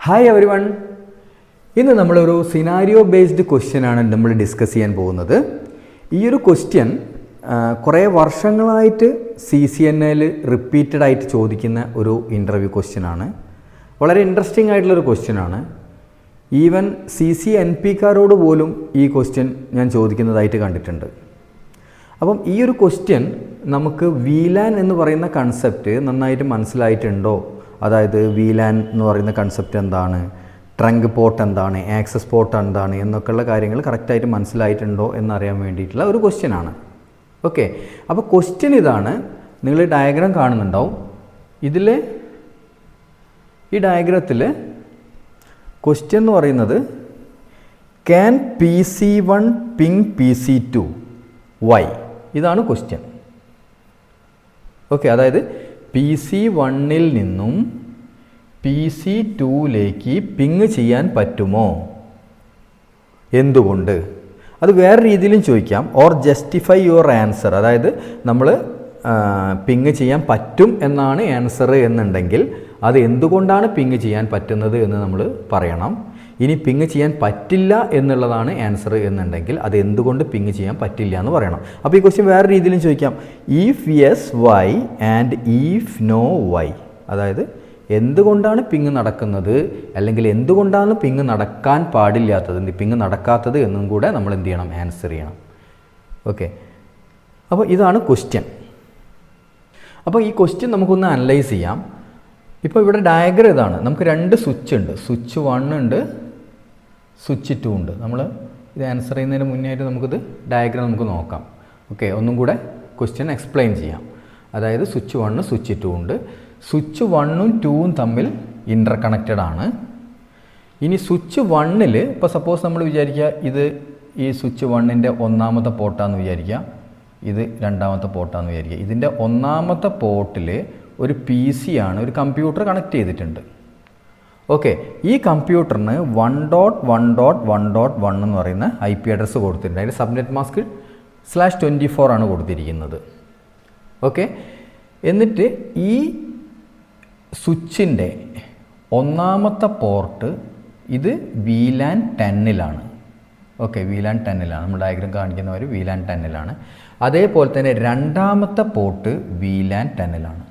Hi every one. ഇന്ന് നമ്മളൊരു scenario based ക്വസ്റ്റ്യനാണ് നമ്മൾ ഡിസ്കസ് ചെയ്യാൻ പോകുന്നത്. ഈ ഒരു ക്വസ്റ്റ്യൻ കുറേ വർഷങ്ങളായിട്ട് CCNA റിപ്പീറ്റഡ് ആയിട്ട് ചോദിക്കുന്ന ഒരു ഇൻ്റർവ്യൂ ക്വസ്റ്റ്യനാണ്. വളരെ ഇൻട്രസ്റ്റിംഗ് ആയിട്ടുള്ളൊരു ക്വസ്റ്റ്യനാണ്. ഈവൻ CCNPക്കാരോട് പോലും ഈ ക്വസ്റ്റ്യൻ ഞാൻ ചോദിക്കുന്നതായിട്ട് കണ്ടിട്ടുണ്ട്. അപ്പം ഈ ഒരു ക്വസ്റ്റ്യൻ നമുക്ക് VLAN എന്ന് പറയുന്ന കൺസെപ്റ്റ് നന്നായിട്ട് മനസ്സിലായിട്ടുണ്ടോ? അതായത് VLAN എന്ന് പറയുന്ന കൺസെപ്റ്റ് എന്താണ്, ട്രങ്ക് പോർട്ട് എന്താണ്, ആക്സസ് പോർട്ട് എന്താണ് എന്നൊക്കെയുള്ള കാര്യങ്ങൾ കറക്റ്റായിട്ട് മനസ്സിലായിട്ടുണ്ടോ എന്നറിയാൻ വേണ്ടിയിട്ടുള്ള ഒരു ക്വസ്റ്റ്യനാണ്. ഓക്കെ, അപ്പോൾ ക്വസ്റ്റ്യൻ ഇതാണ്. നിങ്ങൾ ഡയഗ്രാം കാണുന്നുണ്ടാവും. ഈ ഡയഗ്രത്തിൽ ക്വസ്റ്റ്യൻ എന്ന് പറയുന്നത് can PC1 ping PC2 why, ഇതാണ് ക്വസ്റ്റ്യൻ. ഓക്കെ, അതായത് PC1-ൽ നിന്നും PC2-ലേക്ക് പിങ് ചെയ്യാൻ പറ്റുമോ, എന്തുകൊണ്ട്? അത് വേറെ രീതിയിലും ചോദിക്കാം. Or justify your answer. അതായത് നമ്മൾ പിങ് ചെയ്യാൻ പറ്റും എന്നാണ് ആൻസർ എന്നുണ്ടെങ്കിൽ അത് എന്തുകൊണ്ടാണ് പിങ് ചെയ്യാൻ പറ്റുന്നത് എന്ന് നമ്മൾ പറയണം. ഇനി പിങ് ചെയ്യാൻ പറ്റില്ല എന്നുള്ളതാണ് ആൻസർ എന്നുണ്ടെങ്കിൽ അത് എന്തുകൊണ്ട് പിങ് ചെയ്യാൻ പറ്റില്ല എന്ന് പറയണം. അപ്പോൾ ഈ ക്വസ്റ്റ്യൻ വേറെ രീതിയിലും ചോദിക്കാം. If yes why and if no why. അതായത് എന്തുകൊണ്ടാണ് പിങ് നടക്കുന്നത്, അല്ലെങ്കിൽ എന്തുകൊണ്ടാണ് പിങ് നടക്കാൻ പാടില്ലാത്തത്, പിങ് നടക്കാത്തത് എന്നും കൂടെ നമ്മൾ എന്ത് ചെയ്യണം, ആൻസർ ചെയ്യണം. ഓക്കെ, അപ്പോൾ ഇതാണ് ക്വസ്റ്റ്യൻ. അപ്പോൾ ഈ ക്വസ്റ്റ്യൻ നമുക്കൊന്ന് അനലൈസ് ചെയ്യാം. ഇപ്പോൾ ഇവിടെ ഡയഗ്രം ഇതാണ്. നമുക്ക് രണ്ട് സ്വിച്ച് ഉണ്ട്. സ്വിച്ച് 1 ഉണ്ട്, സ്വിച്ച് 2 ഉണ്ട്. നമ്മൾ ഇത് ആൻസർ ചെയ്യുന്നതിന് മുന്നേ ആയിട്ട് നമുക്കിത് ഡയഗ്രം നമുക്ക് നോക്കാം. ഓക്കെ, ഒന്നും കൂടെ ക്വസ്റ്റ്യൻ എക്സ്പ്ലെയിൻ ചെയ്യാം. അതായത് സ്വിച്ച് 1 സ്വിച്ച് 2 ഉണ്ട്. സ്വിച്ച് 1ഉം 2ഉം തമ്മിൽ ഇൻ്റർ കണക്റ്റഡ് ആണ്. ഇനി സ്വിച്ച് 1-ൽ ഇപ്പോൾ സപ്പോസ് നമ്മൾ വിചാരിക്കുക ഇത് ഈ സ്വിച്ച് 1-ൻ്റെ ഒന്നാമത്തെ പോർട്ടാണെന്ന് വിചാരിക്കുക, ഇത് രണ്ടാമത്തെ പോർട്ടാണെന്ന് വിചാരിക്കുക. ഇതിൻ്റെ ഒന്നാമത്തെ പോർട്ടിൽ ഒരു PC ആണ്, ഒരു കമ്പ്യൂട്ടർ കണക്ട് ചെയ്തിട്ടുണ്ട്. ഓക്കെ, ഈ കമ്പ്യൂട്ടറിന് 1.1.1.1 എന്ന് പറയുന്ന IP അഡ്രസ്സ് കൊടുത്തിട്ടുണ്ട്. അതിൽ സബ്നെറ്റ് മാസ്ക് /24 ആണ് കൊടുത്തിരിക്കുന്നത്. ഓക്കെ, എന്നിട്ട് ഈ സ്വിച്ചിൻ്റെ ഒന്നാമത്തെ പോർട്ട് ഇത് VLAN 10-ലാണ്. ഓക്കെ, VLAN 10-ലാണ്. നമ്മൾ ഡയഗ്രം കാണിക്കുന്നവർ VLAN 10-ലാണ്. അതേപോലെ തന്നെ രണ്ടാമത്തെ പോർട്ട് VLAN 10-ലാണ്.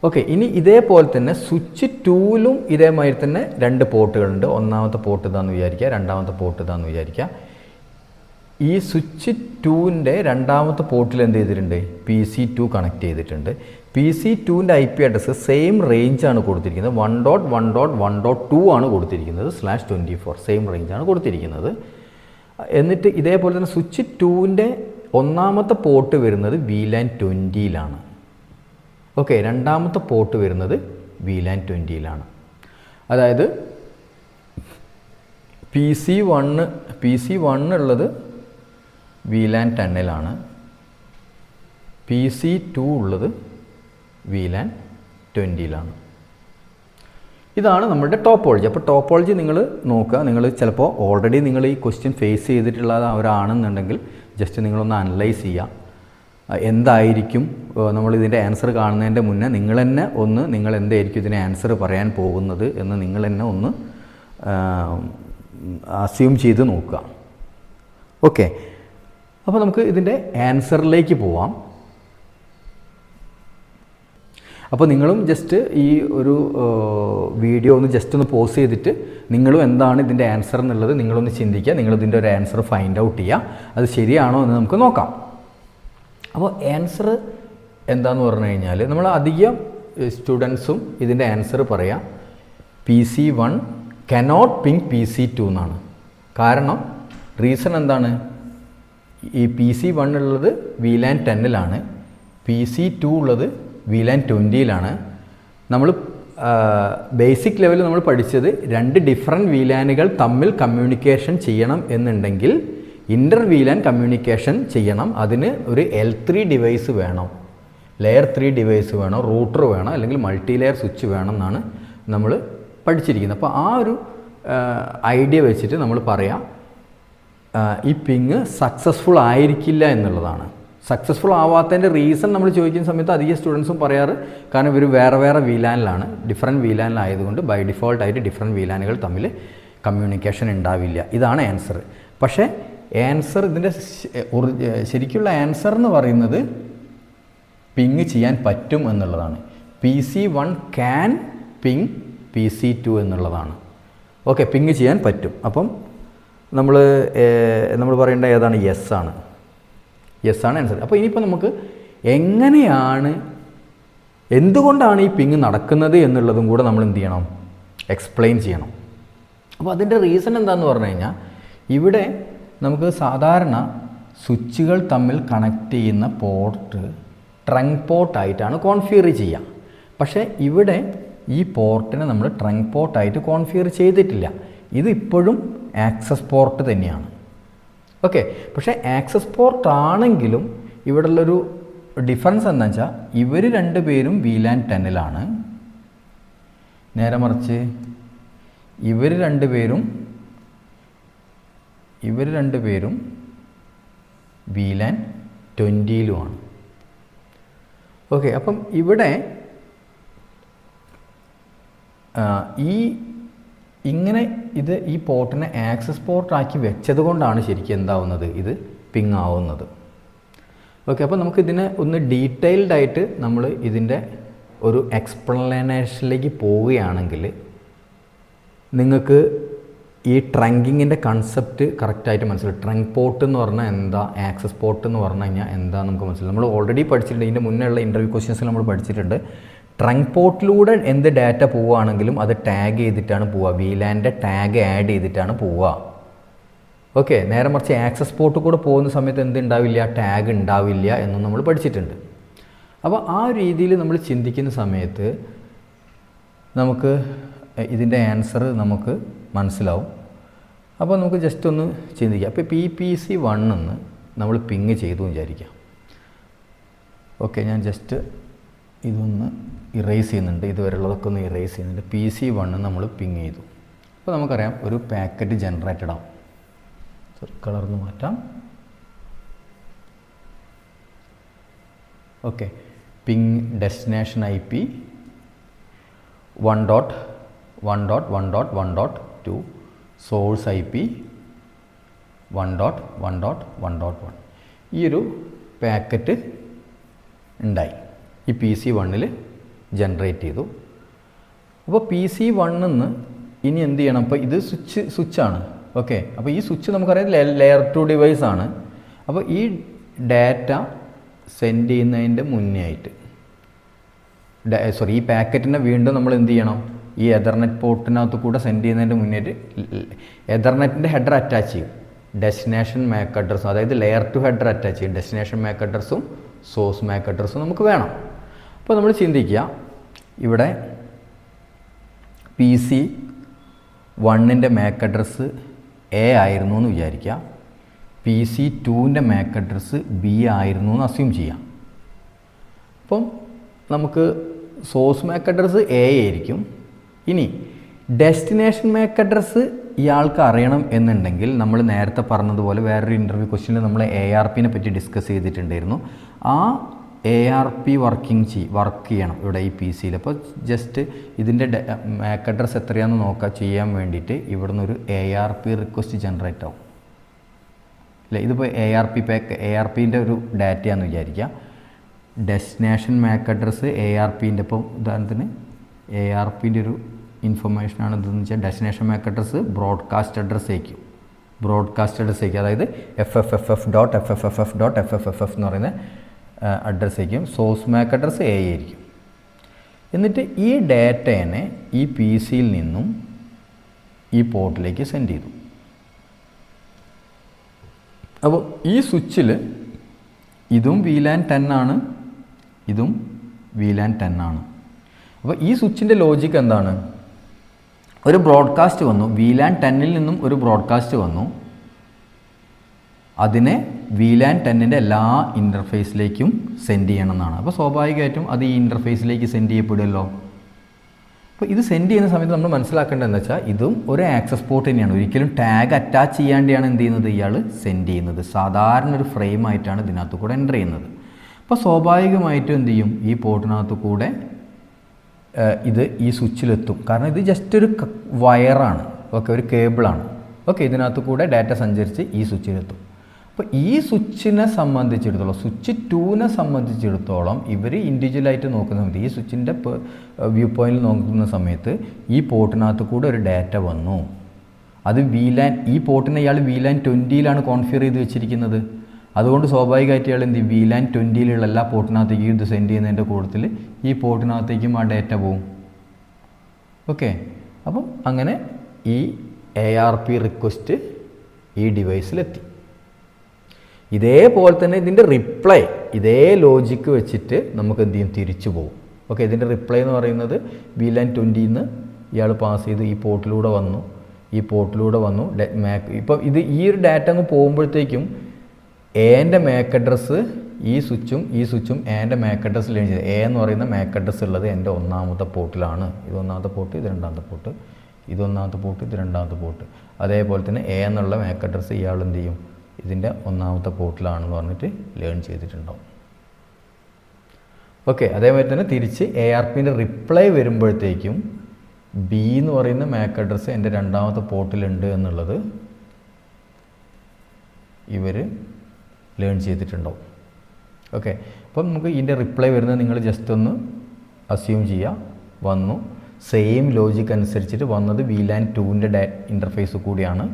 ഓക്കെ, ഇനി ഇതേപോലെ തന്നെ സ്വിച്ച് 2-ലും ഇതേമാതിരി തന്നെ രണ്ട് പോർട്ടുകളുണ്ട്. ഒന്നാമത്തെ പോർട്ട് ഇതാണെന്ന് വിചാരിക്കുക, രണ്ടാമത്തെ പോർട്ട് ഇതാണെന്ന് വിചാരിക്കുക. ഈ സ്വിച്ച് 2-ൻ്റെ രണ്ടാമത്തെ പോർട്ടിൽ എന്ത് ചെയ്തിട്ടുണ്ട്, PC2 കണക്ട് ചെയ്തിട്ടുണ്ട്. PC2-ൻ്റെ IP അഡ്രസ്സ് സെയിം റേഞ്ചാണ് കൊടുത്തിരിക്കുന്നത്. 1.1.1.2 ആണ് കൊടുത്തിരിക്കുന്നത്, /24 സെയിം റേഞ്ചാണ് കൊടുത്തിരിക്കുന്നത്. എന്നിട്ട് ഇതേപോലെ തന്നെ സ്വിച്ച് 2-ൻ്റെ ഒന്നാമത്തെ പോർട്ട് വരുന്നത് VLAN 20-ലാണ്. ഓക്കെ, രണ്ടാമത്തെ പോർട്ട് വരുന്നത് VLAN 20-ലാണ്. അതായത് PC1 ഉള്ളത് VLAN 10-ലാണ്, PC2 ഉള്ളത് VLAN 20-ലാണ്. ഇതാണ് നമ്മുടെ ടോപ്പോളജി. അപ്പോൾ ടോപ്പോളജി നിങ്ങൾ നോക്കുക. നിങ്ങൾ ചിലപ്പോൾ ഓൾറെഡി നിങ്ങൾ ഈ ക്വസ്റ്റ്യൻ ഫേസ് ചെയ്തിട്ടുള്ളവരാണെന്നുണ്ടെങ്കിൽ ജസ്റ്റ് നിങ്ങളൊന്ന് അനലൈസ് ചെയ്യുക. എന്തായിരിക്കും നമ്മളിതിൻ്റെ ആൻസർ കാണുന്നതിൻ്റെ മുന്നേ നിങ്ങൾ എന്തായിരിക്കും ഇതിന് ആൻസർ പറയാൻ പോകുന്നത് എന്ന് നിങ്ങൾ തന്നെ ഒന്ന് അസ്യൂം ചെയ്ത് നോക്കുക. ഓക്കെ, അപ്പോൾ നമുക്ക് ഇതിൻ്റെ ആൻസറിലേക്ക് പോവാം. അപ്പോൾ നിങ്ങളും ജസ്റ്റ് ഈ ഒരു വീഡിയോ ഒന്ന് പോസ് ചെയ്തിട്ട് നിങ്ങളും എന്താണ് ഇതിൻ്റെ ആൻസർ എന്നുള്ളത് നിങ്ങളൊന്ന് ചിന്തിക്കുക. നിങ്ങളിതിൻ്റെ ഒരു ആൻസർ ഫൈൻഡ് ഔട്ട് ചെയ്യുക. അത് ശരിയാണോ എന്ന് നമുക്ക് നോക്കാം. അപ്പോൾ ആൻസർ എന്താണെന്ന് പറഞ്ഞു കഴിഞ്ഞാൽ നമ്മൾ അധികം സ്റ്റുഡൻസും ഇതിൻ്റെ ആൻസർ പറയാം PC1 കനോട്ട് പിങ് PC2 എന്നാണ്. കാരണം റീസൺ എന്താണ്, ഈ PC1 ഉള്ളത് VLAN 10-ലാണ്, PC2 ഉള്ളത് VLAN 20-ലാണ്. നമ്മൾ ബേസിക് ലെവലിൽ നമ്മൾ പഠിച്ചത് രണ്ട് ഡിഫറെൻറ്റ് VLANകൾ തമ്മിൽ കമ്മ്യൂണിക്കേഷൻ ചെയ്യണം എന്നുണ്ടെങ്കിൽ ഇൻ്റർ VLAN കമ്മ്യൂണിക്കേഷൻ ചെയ്യണം. അതിന് ഒരു L3 ഡിവൈസ് വേണം, ലെയർ 3 ഡിവൈസ് വേണം, റൂട്ടർ വേണം, അല്ലെങ്കിൽ മൾട്ടി ലെയർ സ്വിച്ച് വേണം എന്നാണ് നമ്മൾ പഠിച്ചിരിക്കുന്നത്. അപ്പോൾ ആ ഒരു ഐഡിയ വെച്ചിട്ട് നമ്മൾ പറയാം ഈ പിങ് സക്സസ്ഫുൾ ആയിരിക്കില്ല എന്നുള്ളതാണ്. സക്സസ്ഫുൾ ആവാത്തതിൻ്റെ റീസൺ നമ്മൾ ചോദിക്കുന്ന സമയത്ത് അധികം സ്റ്റുഡൻസും പറയാറ് കാരണം ഇവർ വേറെ വേറെ വീലാനിലാണ്, ഡിഫറെൻറ്റ് വീലാനിലായതുകൊണ്ട് ബൈ ഡിഫോൾട്ടായിട്ട് ഡിഫറെൻറ്റ് വീലാനുകൾ തമ്മിൽ കമ്മ്യൂണിക്കേഷൻ ഉണ്ടാവില്ല. ഇതാണ് ആൻസർ. പക്ഷേ ആൻസർ ഇതിൻ്റെ ശരിക്കുള്ള ആൻസർ എന്ന് പറയുന്നത് പിങ് ചെയ്യാൻ പറ്റും എന്നുള്ളതാണ്. PC1 ക്യാൻ പിങ് PC2 എന്നുള്ളതാണ്. ഓക്കെ, പിങ് ചെയ്യാൻ പറ്റും. അപ്പം നമ്മൾ പറയേണ്ട ഏതാണ്? യെസ് ആണ്. യെസ് ആണ് ആൻസർ. അപ്പോൾ ഇനിയിപ്പോൾ നമുക്ക് എങ്ങനെയാണ്, എന്തുകൊണ്ടാണ് ഈ പിങ് നടക്കുന്നത് എന്നുള്ളതും കൂടെ നമ്മൾ എന്ത് ചെയ്യണം? എക്സ്പ്ലെയിൻ ചെയ്യണം. അപ്പോൾ അതിൻ്റെ റീസൺ എന്താണെന്ന് പറഞ്ഞു കഴിഞ്ഞാൽ ഇവിടെ നമുക്ക് സാധാരണ സ്വിച്ചുകൾ തമ്മിൽ കണക്ട് ചെയ്യുന്ന പോർട്ട് ട്രങ്ക് പോർട്ടായിട്ടാണ് കോൺഫിഗർ ചെയ്യുക. പക്ഷേ ഇവിടെ ഈ പോർട്ടിനെ നമ്മൾ ട്രങ്ക് പോർട്ടായിട്ട് കോൺഫിഗർ ചെയ്തിട്ടില്ല. ഇത് ഇപ്പോഴും ആക്സസ് പോർട്ട് തന്നെയാണ്. ഓക്കെ, പക്ഷേ ആക്സസ് പോർട്ട് ആണെങ്കിലും ഇവിടെയുള്ളൊരു ഡിഫറൻസ് എന്താണെന്ന് വെച്ചാൽ ഇവർ രണ്ടുപേരും VLAN 10-ലാണ്, നേരെ മറിച്ച് ഇവർ രണ്ടുപേരും VLAN 20-ലുമാണ്. ഓക്കെ, അപ്പം ഇവിടെ ഈ പോർട്ടിനെ ആക്സസ് പോർട്ടാക്കി വെച്ചത് കൊണ്ടാണ് ശരിക്കും എന്താവുന്നത്? ഇത് പിങ് ആവുന്നത്. ഓക്കെ, അപ്പോൾ നമുക്കിതിനെ ഒന്ന് ഡീറ്റെയിൽഡ് ആയിട്ട് നമ്മൾ ഇതിൻ്റെ ഒരു എക്സ്പ്ലനേഷനിലേക്ക് പോവുകയാണെങ്കിൽ നിങ്ങൾക്ക് ഈ ട്രങ്കിങ്ങിൻ്റെ കൺസെപ്റ്റ് കറക്റ്റായിട്ട് മനസ്സിലാവും. ട്രങ്ക് പോർട്ട് എന്ന് പറഞ്ഞാൽ എന്താ, ആക്സസ് പോർട്ട് എന്ന് പറഞ്ഞു കഴിഞ്ഞാൽ എന്താ നമുക്ക് മനസ്സിലാവും. നമ്മൾ ഓൾറെഡി പഠിച്ചിട്ടുണ്ട്, ഇതിൻ്റെ മുന്നേ ഉള്ള ഇൻ്റർവ്യൂ ക്വസ്റ്റ്യൻസിൽ നമ്മൾ പഠിച്ചിട്ടുണ്ട്. ട്രങ്ക് പോർട്ടിലൂടെ എന്ത് ഡാറ്റ പോവുകയാണെങ്കിലും അത് ടാഗ് ചെയ്തിട്ടാണ് പോവുക, VLANൻ്റെ ടാഗ് ആഡ് ചെയ്തിട്ടാണ് പോവുക. ഓക്കെ, നേരെ മറിച്ച് ആക്സസ് പോർട്ട് കൂടെ പോകുന്ന സമയത്ത് എന്തുണ്ടാവില്ല? ടാഗ് ഉണ്ടാവില്ല എന്നും നമ്മൾ പഠിച്ചിട്ടുണ്ട്. അപ്പോൾ ആ രീതിയിൽ നമ്മൾ ചിന്തിക്കുന്ന സമയത്ത് നമുക്ക് ഇതിൻ്റെ ആൻസർ നമുക്ക് മനസ്സിലാവും. അപ്പോൾ നമുക്ക് ജസ്റ്റ് ഒന്ന് ചിന്തിക്കാം. അപ്പോൾ PC1 എന്ന് നമ്മൾ പിങ് ചെയ്തു വിചാരിക്കാം. ഓക്കെ, ഞാൻ ജസ്റ്റ് ഇതൊന്ന് ഇറേസ് ചെയ്യുന്നുണ്ട്, ഇതുവരെയുള്ളതൊക്കെ ഒന്ന് ഇറേസ് ചെയ്യുന്നുണ്ട്. PC1 നമ്മൾ പിങ് ചെയ്തു. അപ്പോൾ നമുക്കറിയാം ഒരു പാക്കറ്റ് ജനറേറ്റഡ് ആവും. കളർന്ന് മാറ്റാം. Okay, ping destination IP 1.1.1.1.1.2 source IP 1.1.1.1. ഈ ഒരു പാക്കറ്റ് ഉണ്ടായി, ഈ PC1-ൽ ജനറേറ്റ് ചെയ്തു. അപ്പോൾ PC1 നിന്ന് ഇനി എന്ത് ചെയ്യണം? അപ്പോൾ ഇത് സ്വിച്ചാണ്. ഓക്കെ, അപ്പോൾ ഈ സ്വിച്ച് നമുക്കറിയാം ലെയർ 2 ഡിവൈസ് ആണ്. അപ്പോൾ ഈ ഡാറ്റ സെൻഡ് ചെയ്യുന്നതിൻ്റെ മുന്നേ ആയിട്ട് ഈ പാക്കറ്റിനെ വീണ്ടും നമ്മൾ എന്ത് ചെയ്യണം? ഈ എതർനെറ്റ് പോർട്ടിനകത്ത് കൂടെ സെൻഡ് ചെയ്യുന്നതിൻ്റെ മുന്നേറ്റ് എതർനെറ്റിൻ്റെ ഹെഡർ അറ്റാച്ച് ചെയ്യും, ഡെസ്റ്റിനേഷൻ മാക് അഡ്രസ്സും, അതായത് ലെയർ 2 ഹെഡർ അറ്റാച്ച് ചെയ്യും. ഡെസ്റ്റിനേഷൻ മാക് അഡ്രസ്സും സോഴ്സ് മാക് അഡ്രസ്സും നമുക്ക് വേണം. അപ്പോൾ നമ്മൾ ചിന്തിക്കുക, ഇവിടെ PC1-ൻ്റെ മാക് അഡ്രസ്സ് A ആയിരുന്നു എന്ന് വിചാരിക്കുക, PC2-ൻ്റെ മാക് അഡ്രസ്സ് B ആയിരുന്നു എന്ന് അസ്യൂം ചെയ്യാം. അപ്പം നമുക്ക് സോഴ്സ് മാക് അഡ്രസ്സ് A ആയിരിക്കും. ഇനി ഡെസ്റ്റിനേഷൻ മാക് അഡ്രസ്സ് ഇയാൾക്ക് അറിയണം എന്നുണ്ടെങ്കിൽ നമ്മൾ നേരത്തെ പറഞ്ഞതുപോലെ വേറൊരു ഇൻ്റർവ്യൂ ക്വസ്റ്റ്യനിൽ നമ്മൾ ARPനെ പറ്റി ഡിസ്കസ് ചെയ്തിട്ടുണ്ടായിരുന്നു. ആ ARP വർക്ക് ചെയ്യണം ഇവിടെ ഈ PC-യിൽ. അപ്പോൾ ജസ്റ്റ് ഇതിൻ്റെ മാക് അഡ്രസ്സ് എത്രയാണെന്ന് ചെയ്യാൻ വേണ്ടിയിട്ട് ഇവിടെ നിന്നൊരു ARP റിക്വസ്റ്റ് ജനറേറ്റ് ആവും അല്ലേ. ഇതിപ്പോൾ ARPൻ്റെ ഒരു ഡാറ്റയാണെന്ന് വിചാരിക്കുക. ഡെസ്റ്റിനേഷൻ മാക് അഡ്രസ്സ് ARPൻ്റെ, ഇപ്പോൾ ഉദാഹരണത്തിന് ARPൻ്റെ ഒരു ഇൻഫർമേഷനാണ് ഇതെന്ന് വെച്ചാൽ destination Mac address broadcast address അയക്കും. അതായത് FFFF.FFFF.FFFF എന്ന് പറയുന്ന അഡ്രസ്സ് ആയിരിക്കും. സോഴ്സ് മാക് അഡ്രസ്സ് A ആയിരിക്കും. എന്നിട്ട് ഈ ഡാറ്റേനെ ഈ PC-യിൽ നിന്നും ഈ പോർട്ടിലേക്ക് സെൻഡ് ചെയ്തു. അപ്പോൾ ഈ സ്വിച്ചിൽ ഇതും VLAN 10 ആണ്, ഇതും VLAN 10 ആണ്. അപ്പോൾ ഈ സ്വിച്ചിൻ്റെ ലോജിക്ക് എന്താണ്? ഒരു ബ്രോഡ്കാസ്റ്റ് വന്നു, VLAN 10-ൽ നിന്നും ഒരു ബ്രോഡ്കാസ്റ്റ് വന്നു, അതിനെ VLAN 10-ൻ്റെ എല്ലാ ഇൻ്റർഫേസിലേക്കും സെൻഡ് ചെയ്യണം എന്നാണ്. അപ്പോൾ സ്വാഭാവികമായിട്ടും അത് ഈ ഇൻ്റർഫേസിലേക്ക് സെൻഡ് ചെയ്യപ്പെടുമല്ലോ. അപ്പോൾ ഇത് സെൻഡ് ചെയ്യുന്ന സമയത്ത് നമ്മൾ മനസ്സിലാക്കേണ്ടതെന്ന് വെച്ചാൽ ഇതും ഒരു ആക്സസ് പോർട്ട് തന്നെയാണ്. ഒരിക്കലും ടാഗ് അറ്റാച്ച് ചെയ്യാണ്ടാണ് എന്ത് ചെയ്യുന്നത് ഇയാൾ സെൻഡ് ചെയ്യുന്നത്. സാധാരണ ഒരു ഫ്രെയിം ആയിട്ടാണ് ഇതിനകത്ത് കൂടെ എൻ്റർ ചെയ്യുന്നത്. അപ്പോൾ സ്വാഭാവികമായിട്ടും എന്ത് ചെയ്യും, ഈ പോർട്ടിനകത്ത് കൂടെ ഇത് ഈ സ്വിച്ചിലെത്തും. കാരണം ഇത് ജസ്റ്റ് ഒരു വയറാണ്, ഓക്കെ, ഒരു കേബിളാണ്. ഓക്കെ, ഇതിനകത്ത് കൂടെ ഡാറ്റ സഞ്ചരിച്ച് ഈ സ്വിച്ചിലെത്തും. അപ്പോൾ ഈ സ്വിച്ചിനെ സംബന്ധിച്ചിടത്തോളം, സ്വിച്ച് 2നെ സംബന്ധിച്ചിടത്തോളം ഇവർ ഇൻഡിവിജ്വലായിട്ട് നോക്കുന്ന സമയത്ത്, ഈ സ്വിച്ചിൻ്റെ വ്യൂ പോയിന്റിൽ നോക്കുന്ന സമയത്ത് ഈ പോർട്ടിനകത്ത് കൂടെ ഒരു ഡാറ്റ വന്നു. അത് VLAN, ഈ പോർട്ടിനെ ഇയാൾ VLAN 20യിലാണ് കോൺഫിഗർ ചെയ്ത് വെച്ചിരിക്കുന്നത്. അതുകൊണ്ട് സ്വാഭാവികമായിട്ട് ഇയാൾ എന്ത് ചെയ്യും, VLAN 20യിലുള്ള എല്ലാ പോർട്ടിനകത്തേക്കും ഇത് സെൻഡ് ചെയ്യുന്നതിൻ്റെ കൂട്ടത്തിൽ ഈ പോർട്ടിനകത്തേക്കും ആ ഡാറ്റ പോവും. ഓക്കെ, അപ്പം അങ്ങനെ ഈ ARP റിക്വസ്റ്റ് ഈ ഡിവൈസിലെത്തി. ഇതേപോലെ തന്നെ ഇതിൻ്റെ റിപ്ലൈ ഇതേ ലോജിക്ക് വെച്ചിട്ട് നമുക്ക് എന്ത് ചെയ്യും, തിരിച്ചു പോകും. ഓക്കെ, ഇതിൻ്റെ റിപ്ലൈ എന്ന് പറയുന്നത് VLAN 20യിൽ നിന്ന് ഇയാൾ പാസ് ചെയ്ത് ഈ പോർട്ടിലൂടെ വന്നു, ഇപ്പം ഇത് ഈ ഒരു ഡാറ്റ അങ്ങ് പോകുമ്പോഴത്തേക്കും എൻ്റെ മാക് അഡ്രസ്സ് ഈ സ്വിച്ചും എൻ്റെ മാക് അഡ്രസ്സിൽ ചെയ്തത് എന്ന് പറയുന്ന മാക് അഡ്രസ്സ് ഉള്ളത് എൻ്റെ ഒന്നാമത്തെ പോർട്ടിലാണ്. ഇത് ഒന്നാമത്തെ പോർട്ട്, ഇത് രണ്ടാമത്തെ പോർട്ട്, ഇത് ഒന്നാമത്തെ പോർട്ട്, ഇത് രണ്ടാമത്തെ പോർട്ട്. അതേപോലെ തന്നെ എന്നുള്ള മാക് അഡ്രസ്സ് ഇയാൾ എന്ത് ചെയ്യും, ഇതിൻ്റെ ഒന്നാമത്തെ പോർട്ടിലാണെന്ന് പറഞ്ഞിട്ട് ലേൺ ചെയ്തിട്ടുണ്ടാവും. ഓക്കെ, അതേപോലെ തന്നെ തിരിച്ച് ARPൻ്റെ റിപ്ലൈ വരുമ്പോഴത്തേക്കും B എന്ന് പറയുന്ന മാക് അഡ്രസ്സ് എൻ്റെ രണ്ടാമത്തെ പോർട്ടിലുണ്ട് എന്നുള്ളത് ഇവർ ലേൺ ചെയ്തിട്ടുണ്ടാവും. ഓക്കെ, അപ്പം നമുക്ക് ഇതിൻ്റെ റിപ്ലൈ വരുന്നത് നിങ്ങൾ ജസ്റ്റ് ഒന്ന് അസ്യൂം ചെയ്യുക. വന്നു, സെയിം ലോജിക്ക് അനുസരിച്ചിട്ട് വന്നത് VLAN 2ൻ്റെ ഇൻ്റർഫേസ് കൂടിയാണ്.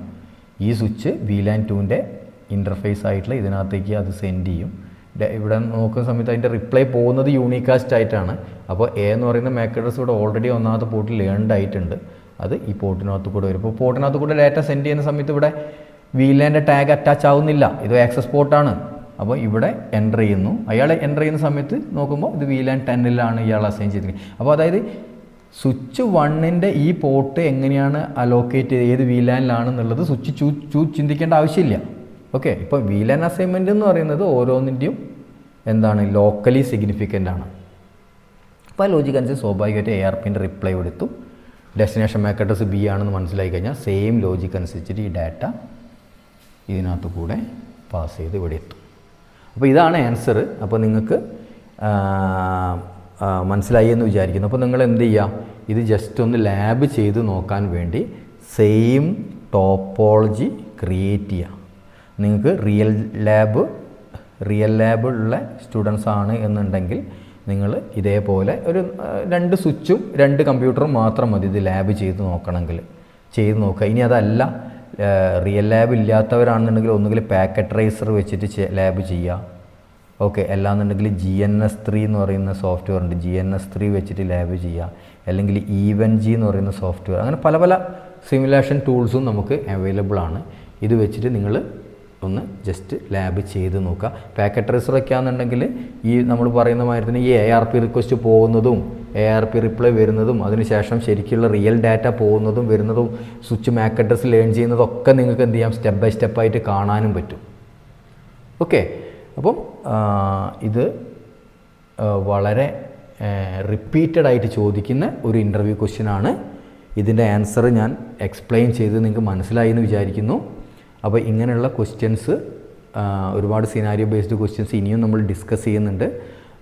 ഈ സ്വിച്ച് VLAN 2ൻ്റെ ഇൻ്റർഫേസ് ആയിട്ടുള്ള ഇതിനകത്തേക്ക് അത് സെൻഡ് ചെയ്യും. ഇവിടെ നോക്കുന്ന സമയത്ത് അതിൻ്റെ റിപ്ലൈ പോകുന്നത് യൂണിക്കാസ്റ്റ് ആയിട്ടാണ്. അപ്പോൾ എന്ന് പറയുന്ന മാക് അഡ്രസ് ഇവിടെ ഓൾറെഡി ഒന്നാമത്തെ പോർട്ടിൽ ലേൺഡ് ആയിട്ടുണ്ട്. അത് ഈ പോർട്ടിനകത്ത് കൂടെ വരും. ഇപ്പോൾ പോർട്ടിനകത്ത് കൂടെ ഡാറ്റ സെൻഡ് ചെയ്യുന്ന സമയത്ത് ഇവിടെ VLANൻ്റെ ടാഗ് അറ്റാച്ച് ആവുന്നില്ല, ഇത് ആക്സസ് പോർട്ടാണ്. അപ്പോൾ ഇവിടെ എൻ്റർ ചെയ്യുന്നു. അയാൾ എൻ്റർ ചെയ്യുന്ന സമയത്ത് നോക്കുമ്പോൾ ഇത് VLAN 10ലാണ് ഇയാൾ അസൈൻ ചെയ്തിരിക്കുന്നത്. അപ്പോൾ അതായത് സ്വിച്ച് 1ൻ്റെ ഈ പോർട്ട് എങ്ങനെയാണ് അലോക്കേറ്റ് ചെയ്ത് ഏത് VLANലാണെന്നുള്ളത് സ്വിച്ച് ചിന്തിക്കേണ്ട ആവശ്യമില്ല. ഓക്കെ, ഇപ്പോൾ VLAN അസൈൻമെൻറ്റ് എന്ന് പറയുന്നത് ഓരോന്നിൻ്റെയും എന്താണ് ലോക്കലി സിഗ്നിഫിക്കൻ്റ് ആണ്. അപ്പോൾ ആ ലോജിക്ക് അനുസരിച്ച് സ്വാഭാവികമായിട്ട് ARPൻ്റെ റിപ്ലൈ എടുത്തു. ഡെസ്റ്റിനേഷൻ മാക് അഡ്രസ് B ആണെന്ന് മനസ്സിലാക്കി കഴിഞ്ഞാൽ സെയിം ലോജിക്ക് അനുസരിച്ചിട്ട് ഈ ഡാറ്റ ഇതിനകത്ത് കൂടെ പാസ് ചെയ്ത് ഇവിടെ എത്തും. അപ്പോൾ ഇതാണ് ആൻസർ. അപ്പോൾ നിങ്ങൾക്ക് മനസ്സിലായി എന്ന് വിചാരിക്കുന്നു. അപ്പോൾ നിങ്ങൾ എന്ത് ചെയ്യുക, ഇത് ജസ്റ്റ് ഒന്ന് ലാബ് ചെയ്ത് നോക്കാൻ വേണ്ടി സെയിം ടോപ്പോളജി ക്രിയേറ്റ് ചെയ്യുക. നിങ്ങൾക്ക് റിയൽ ലാബുള്ള സ്റ്റുഡൻസ് ആണ് എന്നുണ്ടെങ്കിൽ നിങ്ങൾ ഇതേപോലെ ഒരു 2 സ്വിച്ചും 2 കമ്പ്യൂട്ടറും മാത്രം മതി ഇത് ലാബ് ചെയ്ത് നോക്കണമെങ്കിൽ ചെയ്ത് നോക്കുക. ഇനി അതല്ല റിയൽ ലാബ് ഇല്ലാത്തവരാണെന്നുണ്ടെങ്കിൽ ഒന്നുകിൽ പാക്കറ്റ് ട്രേസർ വെച്ചിട്ട് ലാബ് ചെയ്യുക. ഓക്കെ, അല്ലാന്നുണ്ടെങ്കിൽ GNS3 എന്ന് പറയുന്ന സോഫ്റ്റ്വെയർ ഉണ്ട്, GNS3 വെച്ചിട്ട് ലാബ് ചെയ്യുക. അല്ലെങ്കിൽ EvenG എന്ന് പറയുന്ന സോഫ്റ്റ്വെയർ. അങ്ങനെ പല സിമുലേഷൻ ടൂൾസും നമുക്ക് അവൈലബിൾ ആണ്. ഇത് വെച്ചിട്ട് നിങ്ങൾ ഒന്ന് ജസ്റ്റ് ലാബ് ചെയ്ത് നോക്കുക. പാക്കറ്റ് ട്രേസറൊക്കെ ആണെന്നുണ്ടെങ്കിൽ ഈ നമ്മൾ പറയുന്ന മാതിരി തന്നെ ഈ ARP റിക്വസ്റ്റ് പോകുന്നതും ARP റിപ്ലൈ വരുന്നതും അതിനുശേഷം ശരിക്കുള്ള റിയൽ ഡാറ്റ പോകുന്നതും വരുന്നതും സ്വിച്ച് മാക് അഡ്രസ് ലേൺ ചെയ്യുന്നതൊക്കെ നിങ്ങൾക്ക് എന്ത് ചെയ്യാം, സ്റ്റെപ്പ് ബൈ സ്റ്റെപ്പായിട്ട് കാണാനും പറ്റും. ഓക്കെ, അപ്പം ഇത് വളരെ റിപ്പീറ്റഡ് ആയിട്ട് ചോദിക്കുന്ന ഒരു ഇൻ്റർവ്യൂ ക്വസ്റ്റ്യനാണ്. ഇതിൻ്റെ ആൻസർ ഞാൻ എക്സ്പ്ലെയിൻ ചെയ്ത് നിങ്ങൾക്ക് മനസ്സിലായി എന്ന് വിചാരിക്കുന്നു. അപ്പോൾ ഇങ്ങനെയുള്ള ക്വസ്റ്റ്യൻസ് ഒരുപാട് സിനാരിയോ ബേസ്ഡ് ക്വസ്റ്റ്യൻസ് ഇനിയും നമ്മൾ ഡിസ്കസ് ചെയ്യുന്നുണ്ട്.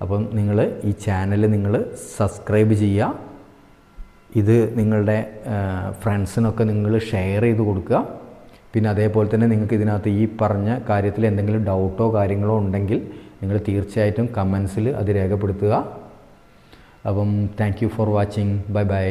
അപ്പം നിങ്ങൾ ഈ ചാനൽ നിങ്ങൾ സബ്സ്ക്രൈബ് ചെയ്യുക. ഇത് നിങ്ങളുടെ ഫ്രണ്ട്സിനൊക്കെ നിങ്ങൾ ഷെയർ ചെയ്ത് കൊടുക്കുക. പിന്നെ അതേപോലെ തന്നെ നിങ്ങൾക്ക് ഇതിനകത്ത് ഈ പറഞ്ഞ കാര്യത്തിൽ എന്തെങ്കിലും ഡൗട്ടോ കാര്യങ്ങളോ ഉണ്ടെങ്കിൽ നിങ്ങൾ തീർച്ചയായിട്ടും കമൻസിൽ അത് രേഖപ്പെടുത്തുക. അപ്പം thank you for watching. Bye bye.